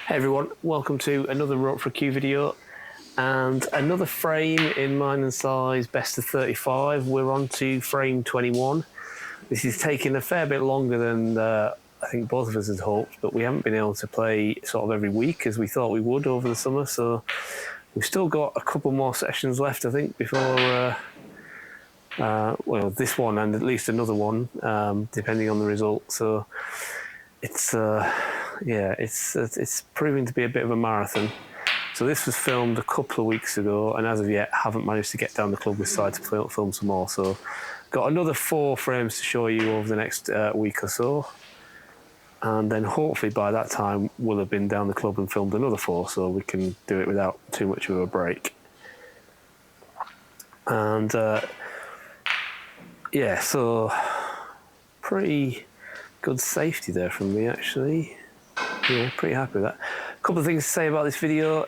Hey everyone, welcome to another Rope for a Cue video and another frame in mine and size best of 35. We're on to frame 21. This is taking a fair bit longer than I think both of us had hoped, but we haven't been able to play sort of every week as we thought we would over the summer, so we've still got a couple more sessions left I think before well, this one and at least another one depending on the result. So it's yeah, it's proving to be a bit of a marathon. So this was filmed a couple of weeks ago, and as of yet, haven't managed to get down the club with side to film some more. So got another 4 frames to show you over the next week or so, and then hopefully by that time we'll have been down the club and filmed another 4, so we can do it without too much of a break. And yeah, so pretty good safety there from me actually. Yeah, pretty happy with that. A couple of things to say about this video.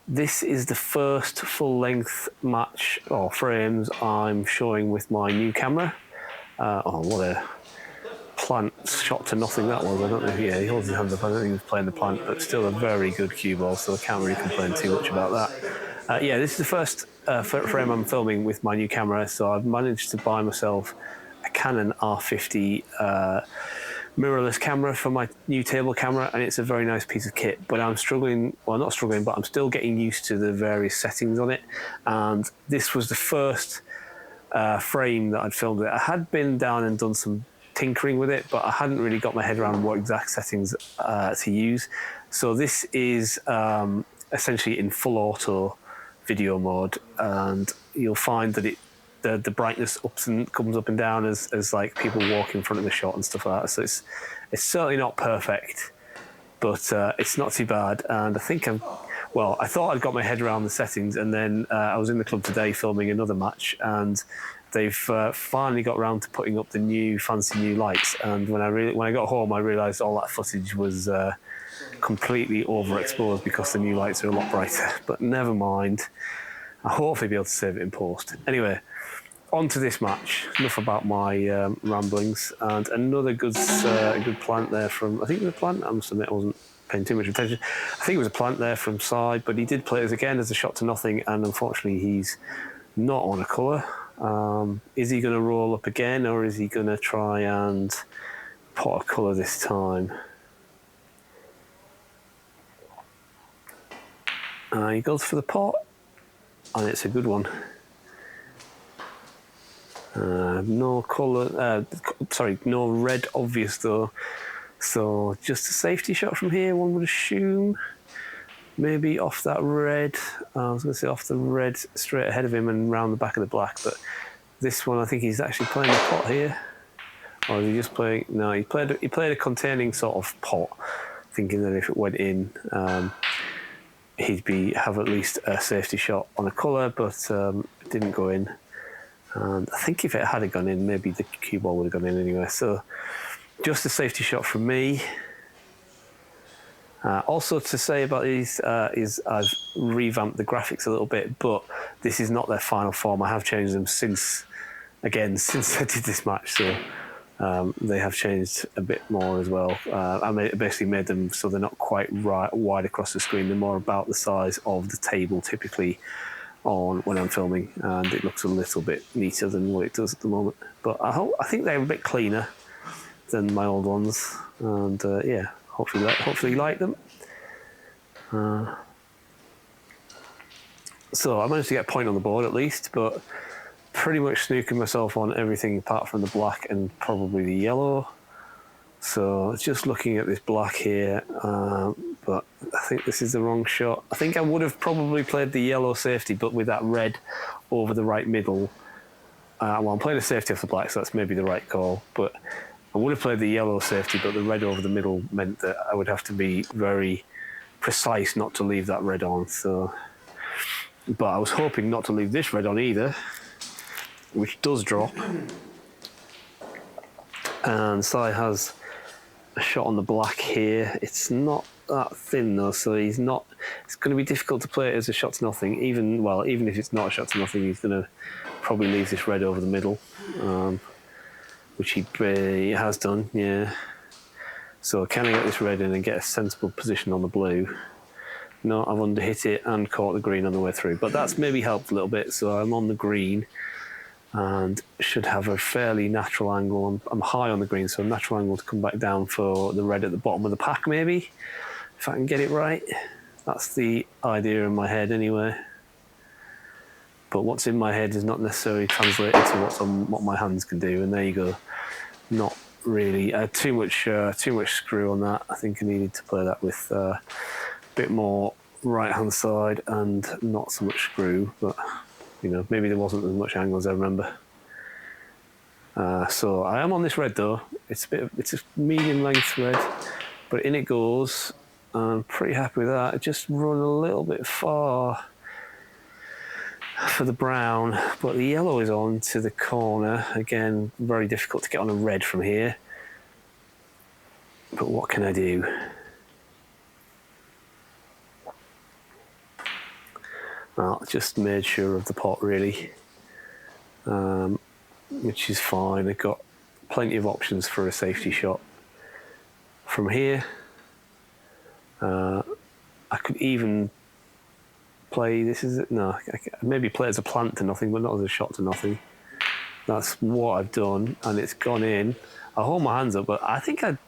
This is the first full-length match or frames I'm showing with my new camera. Oh, what a plant shot to nothing that was. I don't know. Yeah, he holds his hands up. I don't think he was playing the plant, but still a very good cue ball, so I can't really complain too much about that. Yeah, this is the first frame I'm filming with my new camera, so I've managed to buy myself a Canon R50 mirrorless camera for my new table camera, and it's a very nice piece of kit, but I'm struggling, well not struggling, but I'm still getting used to the various settings on it, and this was the first frame that I'd filmed it. I had been down and done some tinkering with it, but I hadn't really got my head around what exact settings to use. So this is essentially in full auto video mode, and you'll find that the brightness comes up and down as like people walk in front of the shot and stuff like that. So it's certainly not perfect, but it's not too bad. And I think I thought I'd got my head around the settings, and then I was in the club today filming another match, and they've finally got around to putting up the fancy new lights. And when I got home, I realised all that footage was completely overexposed because the new lights are a lot brighter. But never mind, I'll hopefully be able to save it in post. Anyway, on to this match. Enough about my ramblings. And another good plant there from, I think it was a plant, I must admit I wasn't paying too much attention. I think it was a plant there from side, but he did play it again as a shot to nothing, and unfortunately he's not on a colour. Is he going to roll up again, or is he going to try and pot a colour this time? He goes for the pot, and it's a good one. No colour, sorry, no red obvious though. So just a safety shot from here, one would assume. Maybe off that red, I was going to say off the red straight ahead of him and round the back of the black, but this one I think he's actually playing a pot here. Or is he just playing, no, he played a containing sort of pot, thinking that if it went in, he'd have at least a safety shot on a colour, but it didn't go in. And I think if it had gone in, maybe the cue ball would have gone in anyway. So just a safety shot from me. Also to say about these is I've revamped the graphics a little bit, but this is not their final form. I have changed them since I did this match, so they have changed a bit more as well. I basically made them so they're not quite wide across the screen. They're more about the size of the table typically when I'm filming, and it looks a little bit neater than what it does at the moment. But I think they're a bit cleaner than my old ones, and yeah, hopefully you like them. So I managed to get a point on the board at least, but pretty much snooking myself on everything apart from the black and probably the yellow. So just looking at this black here, but I think this is the wrong shot. I think I would have probably played the yellow safety, but with that red over the right middle. Well, I'm playing a safety off the black, so that's maybe the right call, but I would have played the yellow safety, but the red over the middle meant that I would have to be very precise not to leave that red on. So, but I was hoping not to leave this red on either, which does drop. And Sai has a shot on the black here. It's not that thin though, so it's going to be difficult to play it as a shot to nothing. Even if it's not a shot to nothing, he's going to probably leave this red over the middle, which he has done, yeah. So can I get this red in and get a sensible position on the blue? No, I've underhit it and caught the green on the way through, but that's maybe helped a little bit. So I'm on the green and should have a fairly natural angle. I'm high on the green, so a natural angle to come back down for the red at the bottom of the pack, maybe, if I can get it right. That's the idea in my head anyway. But what's in my head is not necessarily translated to what my hands can do, and there you go. Not really. Too much screw on that. I think I needed to play that with a bit more right-hand side and not so much screw, but you know, maybe there wasn't as much angle as I remember. So I am on this red though. It's a medium length red, but in it goes. I'm pretty happy with that. I just run a little bit far for the brown, but the yellow is on to the corner. Again, very difficult to get on a red from here. But what can I do? Well, just made sure of the pot really, which is fine. I've got plenty of options for a safety shot from here. I could even play, maybe play as a plant to nothing, but not as a shot to nothing. That's what I've done, and it's gone in. I hold my hands up, but I think I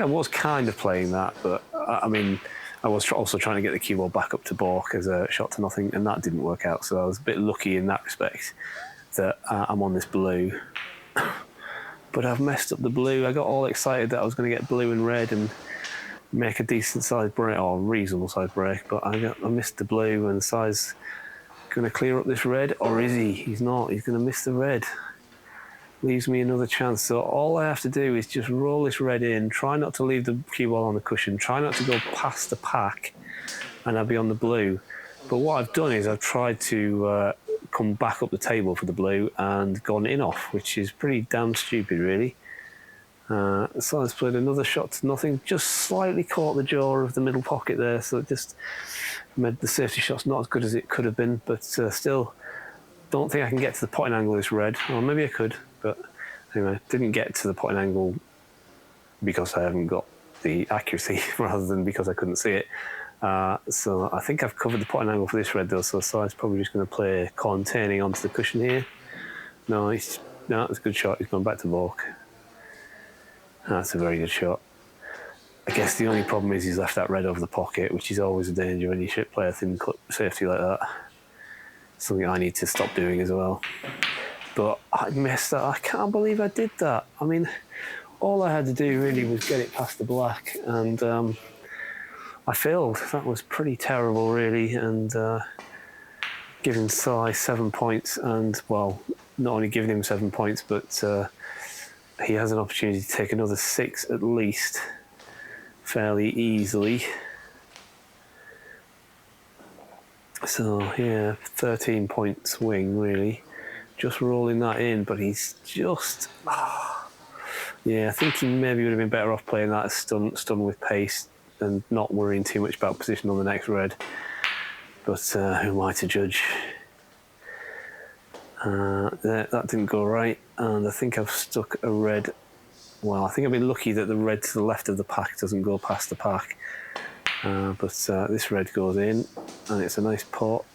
was kind of playing that, but I mean, I was also trying to get the cue ball back up to balk as a shot to nothing, and that didn't work out. So I was a bit lucky in that respect that I'm on this blue. But I've messed up the blue. I got all excited that I was going to get blue and red and make a decent sized break, or reasonable sized break, but I missed the blue, and Sai's going to clear up this red, or is he? He's not. He's going to miss the red. Leaves me another chance. So all I have to do is just roll this red in, try not to leave the cue ball on the cushion, try not to go past the pack, and I'll be on the blue. But what I've done is I've tried to come back up the table for the blue and gone in off, which is pretty damn stupid really. So I've played another shot to nothing, just slightly caught the jaw of the middle pocket there, so it just made the safety shots not as good as it could have been, but still don't think I can get to the potting angle of this red. Or maybe I could, but anyway, didn't get to the potting angle because I haven't got the accuracy rather than because I couldn't see it. So I think I've covered the potting angle for this red though, so Sai's probably just going to play containing onto the cushion here. No, it's a good shot. He's gone back to balk. That's a very good shot. I guess the only problem is he's left that red over the pocket, which is always a danger when you play a thin safety like that. Something I need to stop doing as well. But I messed that. I can't believe I did that. I mean, all I had to do really was get it past the black, and I failed. That was pretty terrible, really, and giving Sai 7 points, and well, not only giving him 7 points, but he has an opportunity to take another 6 at least, fairly easily. So yeah, 13 point swing really. Just rolling that in, but he's just... yeah, I think he maybe would have been better off playing that as stun with pace and not worrying too much about position on the next red. But who am I to judge? That didn't go right, and I think I've stuck a red. Well, I think I've been lucky that the red to the left of the pack doesn't go past the pack, but this red goes in, and it's a nice pot.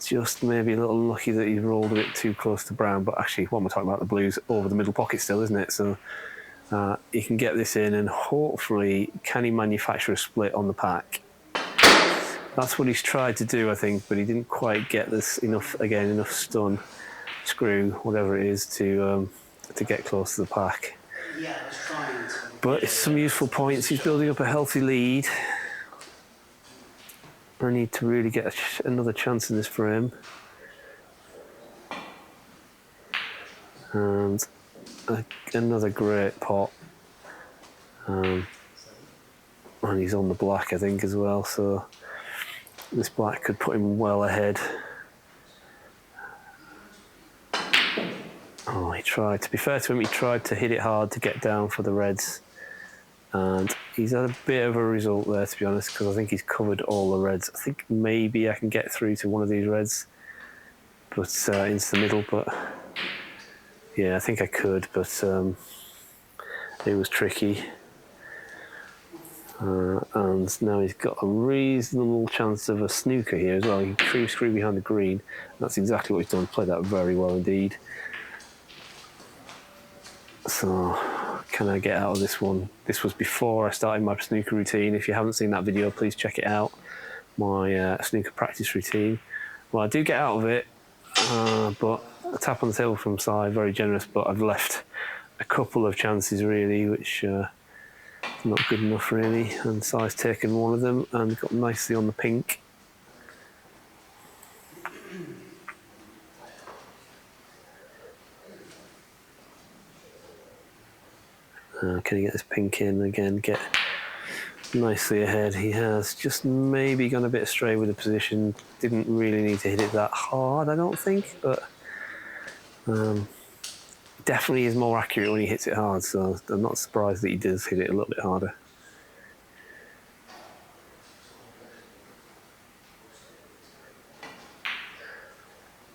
Just maybe a little lucky that he rolled a bit too close to brown, but actually, what am I talking about? The blue's over the middle pocket still, isn't it? So he can get this in, and hopefully, can he manufacture a split on the pack? That's what he's tried to do, I think, but he didn't quite get this enough stun, screw, whatever it is, to get close to the pack. Yeah, I was trying to. But it's some useful points. He's building up a healthy lead. I need to really get another chance in this for him. And another great pot. And he's on the black, I think, as well, so this black could put him well ahead. Oh, he tried. To be fair to him, he tried to hit it hard to get down for the reds. And he's had a bit of a result there, to be honest, because I think he's covered all the reds. I think maybe I can get through to one of these reds, but into the middle. But yeah, I think I could. But It was tricky. And now he's got a reasonable chance of a snooker here as well. He can screw behind the green. That's exactly what he's done. Played that very well indeed. So, can I get out of this one? This was before I started my snooker routine. If you haven't seen that video, please check it out. My snooker practice routine. Well, I do get out of it, but a tap on the table from side, very generous, but I've left a couple of chances really, which not good enough really, and Sai's taken one of them and got nicely on the pink. Can he get this pink in again, get nicely ahead? He has just maybe gone a bit astray with the position, didn't really need to hit it that hard I don't think, but definitely is more accurate when he hits it hard, so I'm not surprised that he does hit it a little bit harder.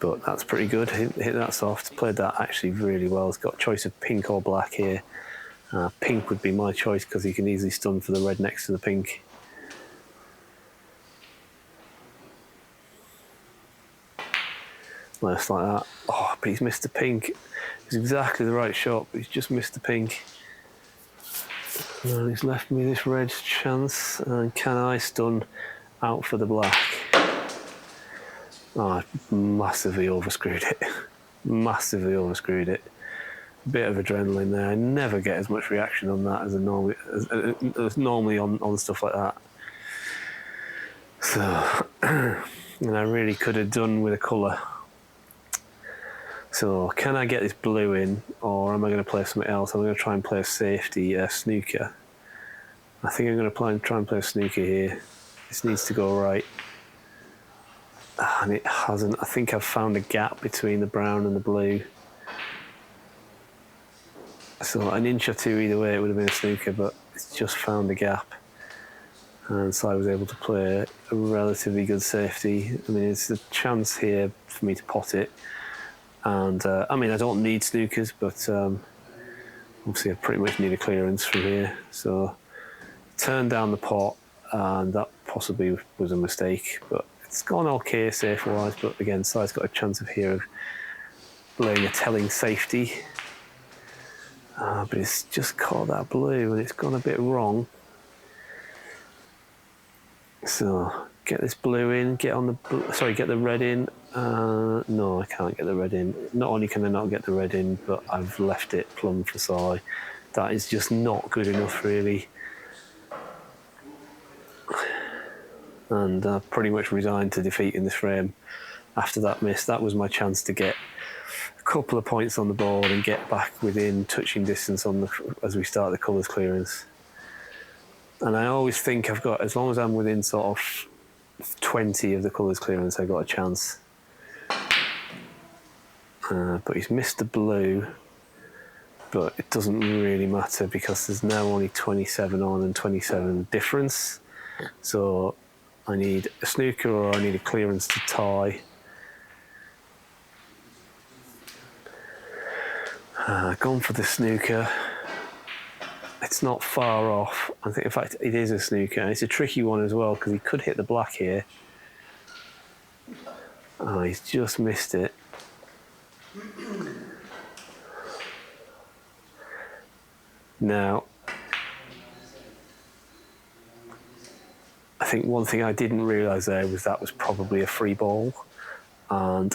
But that's pretty good, hit that soft, played that actually really well. He's got a choice of pink or black here. Pink would be my choice because he can easily stun for the red next to the pink. Just like that. Oh, but he's missed the pink. It's exactly the right shot, but he's just missed the pink. And he's left me this red chance. And can I stun out for the black? Oh, I massively overscrewed it. Massively overscrewed it. Bit of adrenaline there. I never get as much reaction on that as normally on stuff like that. So, and I really could have done with a colour. So, can I get this blue in, or am I going to play something else? I'm going to try and play a safety snooker. I think I'm going to try and play a snooker here. This needs to go right. And it hasn't. I think I've found a gap between the brown and the blue. So an inch or two either way it would have been a snooker, but it's just found a gap. And so I was able to play a relatively good safety. I mean, it's a chance here for me to pot it. And I mean, I don't need snookers, but obviously I pretty much need a clearance from here. So turned down the pot, and that possibly was a mistake, but it's gone okay safe-wise. But again, Sai's got a chance of here of laying a telling safety. But it's just caught that blue and it's gone a bit wrong. So get this blue in, get the red in. No, I can't get the red in. Not only can I not get the red in, but I've left it plumb for Sai. That is just not good enough really. And pretty much resigned to defeat in this frame. After that miss, that was my chance to get a couple of points on the board and get back within touching distance as we start the colours clearance. And I always think I've got, as long as I'm within sort of 20 of the colours clearance, I've got a chance. But he's missed the blue, but it doesn't really matter because there's now only 27 on and 27 difference. So I need a snooker or I need a clearance to tie. Gone for the snooker. It's not far off. I think, in fact, it is a snooker. And it's a tricky one as well because he could hit the black here. Oh, he's just missed it. Now, I think one thing I didn't realise there was that was probably a free ball, and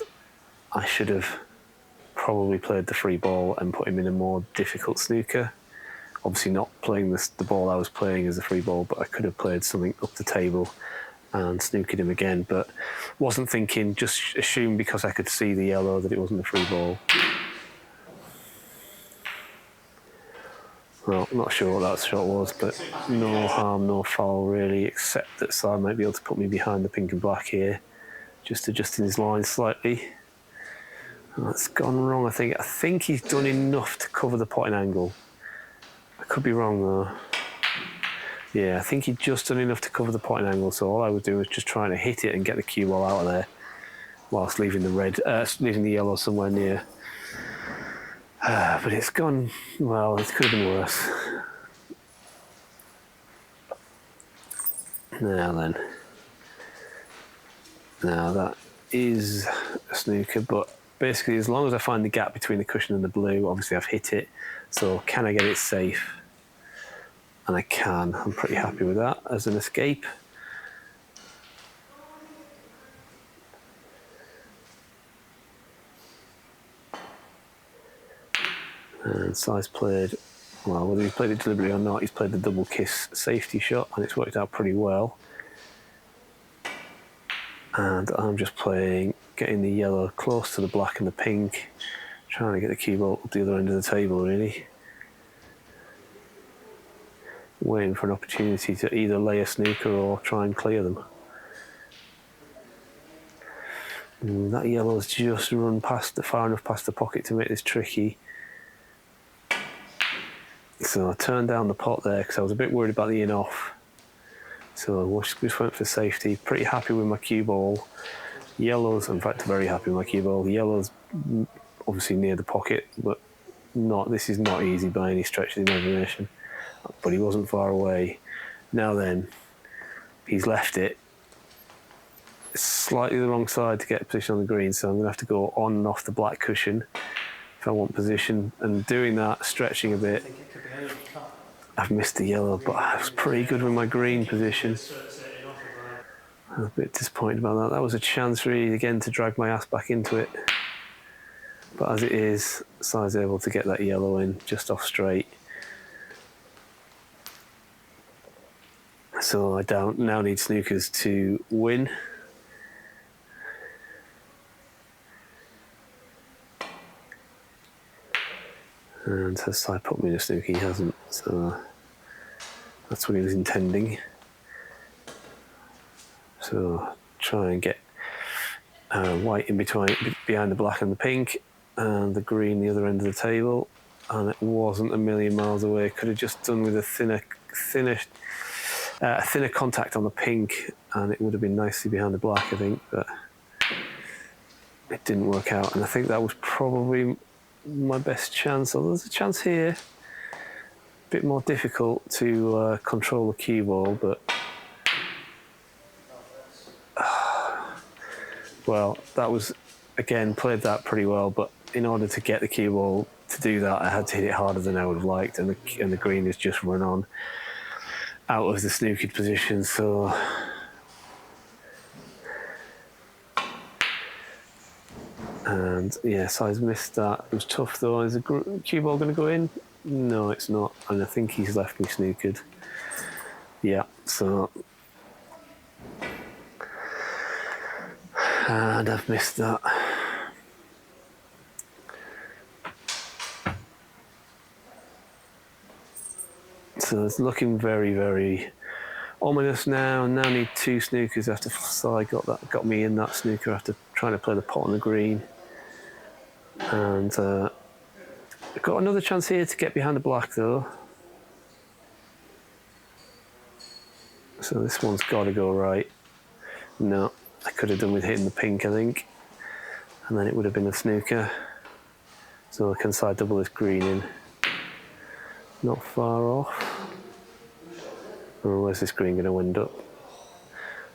I should have probably played the free ball and put him in a more difficult snooker. Obviously not playing the ball I was playing as a free ball, but I could have played something up the table and snookered him again, but wasn't thinking, just assumed because I could see the yellow that it wasn't a free ball. Well, I'm not sure what that shot was, but no harm, no foul really, except that Sai might be able to put me behind the pink and black here, just adjusting his line slightly. That's gone wrong, I think. I think he's done enough to cover the potting angle. I could be wrong though. Yeah, I think he'd just done enough to cover the potting angle, so all I was doing was just trying to hit it and get the cue ball out of there, whilst leaving the yellow somewhere near. But it's gone, well, it could have been worse. Now then, now that is a snooker, but basically as long as I find the gap between the cushion and the blue, obviously I've hit it, so can I get it safe? And I can. I'm pretty happy with that as an escape. And Si's played, well, whether he's played it deliberately or not, he's played the double kiss safety shot, and it's worked out pretty well. And I'm just playing, getting the yellow close to the black and the pink, trying to get the cue ball at the other end of the table, really. Waiting for an opportunity to either lay a snooker or try and clear them. That yellow's just run far enough past the pocket to make this tricky. So I turned down the pot there because I was a bit worried about the in-off. So I just went for safety. Pretty happy with my cue ball. Yellow's, in fact, very happy with my cue ball. Yellow's obviously near the pocket, but this is not easy by any stretch of the imagination. But he wasn't far away. Now then, he's left it slightly the wrong side to get a position on the green, so I'm going to have to go on and off the black cushion if I want position. And doing that, stretching a bit, I've missed the yellow, but I was pretty good with my green position. I was a bit disappointed about that. That was a chance really, again, to drag my ass back into it. But as it is, Si's able to get that yellow in just off straight. So I now need snookers to win. And has Si put me in a snooker? He hasn't, so that's what he was intending. So try and get white in between, behind the black and the pink, and the green the other end of the table. And it wasn't a million miles away. Could have just done with a thinner contact on the pink, and it would have been nicely behind the black, I think, but it didn't work out. And I think that was probably my best chance. Although there's a chance here, a bit more difficult to control the cue ball, but well, that was, again, played that pretty well, but in order to get the cue ball to do that, I had to hit it harder than I would have liked, and the green has just run on out of the snookered position, so and yeah, Si's missed that. It was tough though. Is the cue ball going to go in? No, it's not, and I think he's left me snookered. Yeah, so and I've missed that. So it's looking very, very ominous now. Now need two snookers after Si got me in that snooker after trying to play the pot on the green. And I've got another chance here to get behind the black though. So this one's got to go right. No, I could have done with hitting the pink, I think. And then it would have been a snooker. So I can side double this green in. Not far off. Oh, where's this green going to wind up?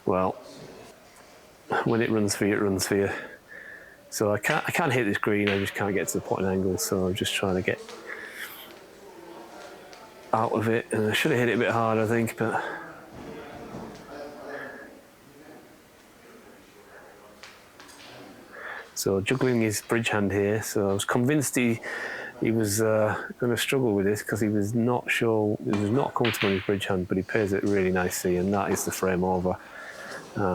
Well, when it runs for you, it runs for you. So I can't hit this green, I just can't get to the pot and angle, so I'm just trying to get out of it. And I should have hit it a bit harder, I think, but so juggling his bridge hand here, so I was convinced he was going to struggle with this because he was not sure, he was not comfortable in his bridge hand, but he plays it really nicely, and that is the frame over.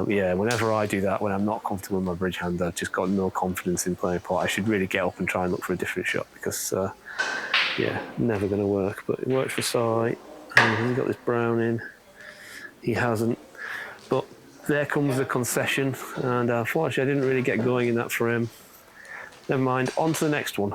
Yeah, whenever I do that, when I'm not comfortable in my bridge hand, I've just got no confidence in playing pot. I should really get up and try and look for a different shot because, yeah, never going to work. But it worked for Si, and he's got this brown in. He hasn't. But there comes the concession, and unfortunately I didn't really get going in that frame. Never mind, on to the next one.